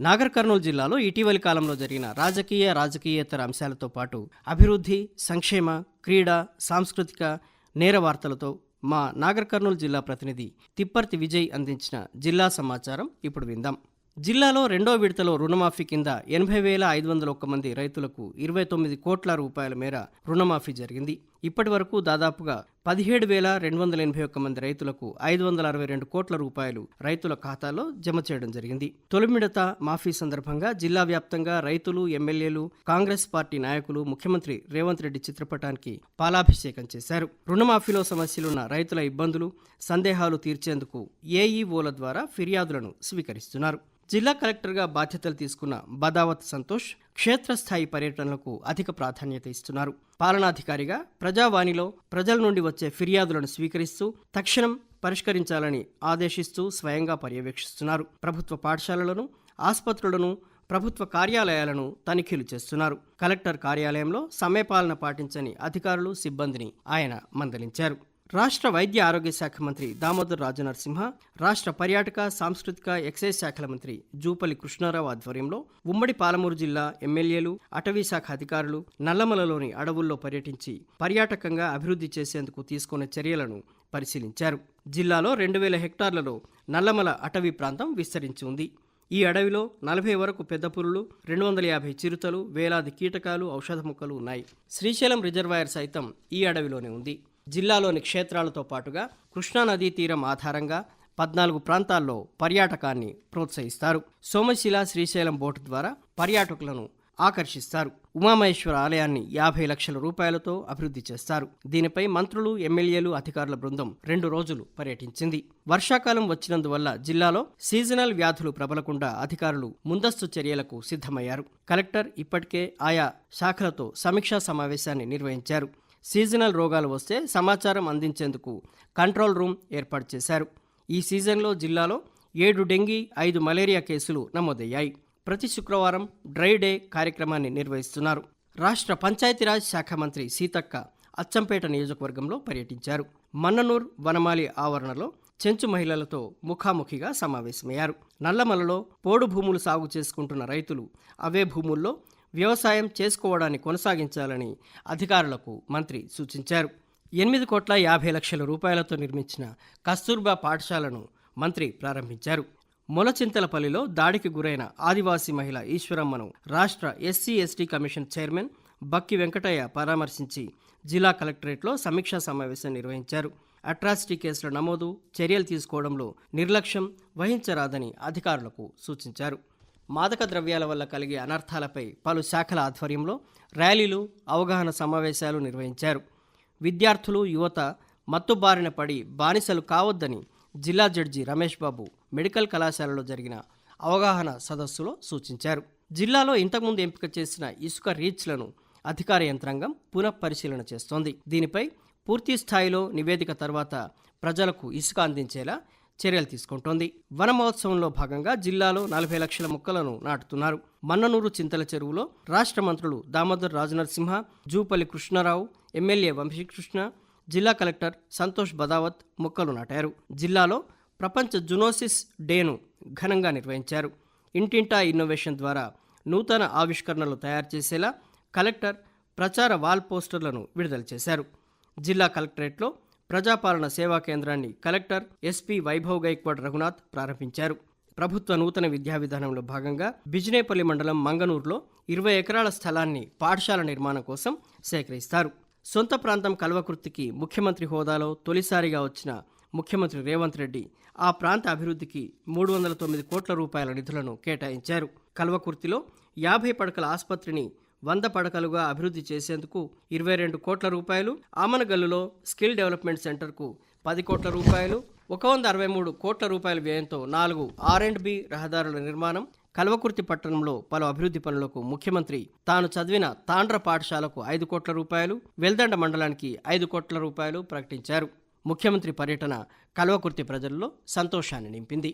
నాగర్ కర్నూలు జిల్లాలో ఇటీవలి కాలంలో జరిగిన రాజకీయేతర అంశాలతో పాటు అభివృద్ధి, సంక్షేమ, క్రీడా, సాంస్కృతిక, నేర వార్తలతో మా నాగర్ కర్నూలు జిల్లా ప్రతినిధి తిప్పర్తి విజయ్ అందించిన జిల్లా సమాచారం ఇప్పుడు విందాం. జిల్లాలో రెండో విడతలో రుణమాఫీ కింద 80,501 మంది రైతులకు 29 కోట్ల రూపాయల మేర రుణమాఫీ జరిగింది. ఇప్పటి వరకు దాదాపుగా 17,281 మంది రైతులకు 562 కోట్ల రూపాయలు రైతుల ఖాతాలో జమ చేయడం జరిగింది. తొలి విడత మాఫీ సందర్భంగా జిల్లా వ్యాప్తంగా రైతులు, ఎమ్మెల్యేలు, కాంగ్రెస్ పార్టీ నాయకులు ముఖ్యమంత్రి రేవంత్ రెడ్డి చిత్రపటానికి పాలాభిషేకం చేశారు. రుణమాఫీలో సమస్యలున్న రైతుల ఇబ్బందులు, సందేహాలు తీర్చేందుకు ఏఈఓల ద్వారా ఫిర్యాదులను స్వీకరిస్తున్నారు. జిల్లా కలెక్టర్గా బాధ్యతలు తీసుకున్న బదావత్ సంతోష్ క్షేత్రస్థాయి పర్యటనలకు అధిక ప్రాధాన్యత ఇస్తున్నారు. పాలనాధికారిగా ప్రజావాణిలో ప్రజల నుండి వచ్చే ఫిర్యాదులను స్వీకరిస్తూ తక్షణం పరిష్కరించాలని ఆదేశిస్తూ స్వయంగా పర్యవేక్షిస్తున్నారు. ప్రభుత్వ పాఠశాలలను, ఆసుపత్రులను, ప్రభుత్వ కార్యాలయాలను తనిఖీలు చేస్తున్నారు. కలెక్టర్ కార్యాలయంలో సమయపాలన పాటించని అధికారులు, సిబ్బందిని ఆయన మందలించారు. రాష్ట్ర వైద్య ఆరోగ్య శాఖ మంత్రి దామోదర్ రాజనరసింహ, రాష్ట్ర పర్యాటక, సాంస్కృతిక, ఎక్సైజ్ శాఖల మంత్రి జూపల్లి కృష్ణారావు ఆధ్వర్యంలో ఉమ్మడి పాలమూరు జిల్లా ఎమ్మెల్యేలు, అటవీ శాఖ అధికారులు నల్లమలలోని అడవుల్లో పర్యటించి పర్యాటకంగా అభివృద్ధి చేసేందుకు తీసుకునే చర్యలను పరిశీలించారు. జిల్లాలో 2,000 హెక్టార్లలో నల్లమల అటవీ ప్రాంతం విస్తరించి ఉంది. ఈ అడవిలో 40 వరకు పెద్ద పులులు, 250 చిరుతలు, వేలాది కీటకాలు, ఔషధ మొక్కలు ఉన్నాయి. శ్రీశైలం రిజర్వాయర్ సైతం ఈ అడవిలోనే ఉంది. జిల్లాలోని క్షేత్రాలతో పాటుగా కృష్ణానదీ తీరం ఆధారంగా 14 ప్రాంతాల్లో పర్యాటకాన్ని ప్రోత్సహిస్తారు. సోమశిల, శ్రీశైలం బోటు ద్వారా పర్యాటకులను ఆకర్షిస్తారు. ఉమామహేశ్వర ఆలయాన్ని 50 లక్షల రూపాయలతో అభివృద్ధి చేస్తారు. దీనిపై మంత్రులు, ఎమ్మెల్యేలు, అధికారుల బృందం 2 రోజులు పర్యటించింది. వర్షాకాలం వచ్చినందువల్ల జిల్లాలో సీజనల్ వ్యాధులు ప్రబలకుండా అధికారులు ముందస్తు చర్యలకు సిద్ధమయ్యారు. కలెక్టర్ ఇప్పటికే ఆయా శాఖలతో సమీక్షా సమావేశాన్ని నిర్వహించారు. సీజనల్ రోగాలు వస్తే సమాచారం అందించేందుకు కంట్రోల్ రూమ్ ఏర్పాటు చేశారు. ఈ సీజన్లో జిల్లాలో 7 డెంగీ, 5 మలేరియా కేసులు నమోదయ్యాయి. ప్రతి శుక్రవారం డ్రై డే కార్యక్రమాన్ని నిర్వహిస్తున్నారు. రాష్ట్ర పంచాయతీరాజ్ శాఖ మంత్రి సీతక్క అచ్చంపేట నియోజకవర్గంలో పర్యటించారు. మన్ననూర్ వనమాలి ఆవరణలో చెంచు మహిళలతో ముఖాముఖిగా సమావేశమయ్యారు. నల్లమలలో పోడు భూములు సాగు చేసుకుంటున్న రైతులు అవే భూముల్లో వ్యవసాయం చేసుకోవడాన్ని కొనసాగించాలని అధికారులకు మంత్రి సూచించారు. 8,50,00,000 రూపాయలతో నిర్మించిన కస్తూర్బా పాఠశాలను మంత్రి ప్రారంభించారు. మొలచింతలపల్లిలో దాడికి గురైన ఆదివాసీ మహిళ ఈశ్వరమ్మను రాష్ట్ర ఎస్సీ ఎస్టీ కమిషన్ చైర్మన్ బక్కి వెంకటయ్య పరామర్శించి జిల్లా కలెక్టరేట్లో సమీక్షా సమావేశం నిర్వహించారు. అట్రాసిటీ కేసుల నమోదు, చర్యలు తీసుకోవడంలో నిర్లక్ష్యం వహించరాదని అధికారులకు సూచించారు. మాదక ద్రవ్యాల వల్ల కలిగే అనర్థాలపై పలు శాఖల ఆధ్వర్యంలో ర్యాలీలు, అవగాహన సమావేశాలు నిర్వహించారు. విద్యార్థులు, యువత మత్తుబారిన పడి బానిసలు కావద్దని జిల్లా జడ్జి రమేష్ బాబు మెడికల్ కళాశాలలో జరిగిన అవగాహన సదస్సులో సూచించారు. జిల్లాలో ఇంతకుముందు ఎంపిక చేసిన ఇసుక రీచ్లను అధికార యంత్రాంగం పునఃపరిశీలన చేస్తోంది. దీనిపై పూర్తి స్థాయిలో నివేదిక తర్వాత ప్రజలకు ఇసుక అందించేలా చర్యలు తీసుకుంటోంది. వన మహోత్సవంలో భాగంగా జిల్లాలో 40 లక్షల మొక్కలను నాటుతున్నారు. మన్ననూరు చింతల చెరువులో రాష్ట్ర మంత్రులు దామోదర్ రాజనరసింహ, జూపల్లి కృష్ణారావు, ఎమ్మెల్యే వంశీకృష్ణ, జిల్లా కలెక్టర్ సంతోష్ బదావత్ మొక్కలు నాటారు. జిల్లాలో ప్రపంచ జునోసిస్ డేను ఘనంగా నిర్వహించారు. ఇంటింటా ఇన్నోవేషన్ ద్వారా నూతన ఆవిష్కరణలు తయారు చేసేలా కలెక్టర్ ప్రచార వాల్ పోస్టర్లను విడుదల చేశారు. జిల్లా కలెక్టరేట్లో ప్రజాపాలన సేవా కేంద్రాన్ని కలెక్టర్ ఎస్పీ వైభవ్ గైక్వాడ్ రఘునాథ్ ప్రారంభించారు. ప్రభుత్వ నూతన విద్యా విధానంలో భాగంగా బిజినేపల్లి మండలం మంగనూరులో 20 ఎకరాల స్థలాన్ని పాఠశాల నిర్మాణం కోసం సేకరిస్తారు. సొంత ప్రాంతం కల్వకుర్తికి ముఖ్యమంత్రి హోదాలో తొలిసారిగా వచ్చిన ముఖ్యమంత్రి రేవంత్ రెడ్డి ఆ ప్రాంత అభివృద్ధికి 309 కోట్ల రూపాయల నిధులను కేటాయించారు. కల్వకుర్తిలో 50 పడకల ఆసుపత్రిని 100 పడకలుగా అభివృద్ధి చేసేందుకు 22 కోట్ల రూపాయలు, ఆమనగల్లులో స్కిల్ డెవలప్మెంట్ సెంటర్కు 10 కోట్ల రూపాయలు, 163 కోట్ల రూపాయల వ్యయంతో 4 R&B రహదారుల నిర్మాణం, కల్వకుర్తి పట్టణంలో పలు అభివృద్ధి పనులకు ముఖ్యమంత్రి తాను చదివిన తాండ్ర పాఠశాలకు 5 కోట్ల రూపాయలు, వెల్దండ మండలానికి 5 కోట్ల రూపాయలు ప్రకటించారు. ముఖ్యమంత్రి పర్యటన కల్వకుర్తి ప్రజల్లో సంతోషాన్ని నింపింది.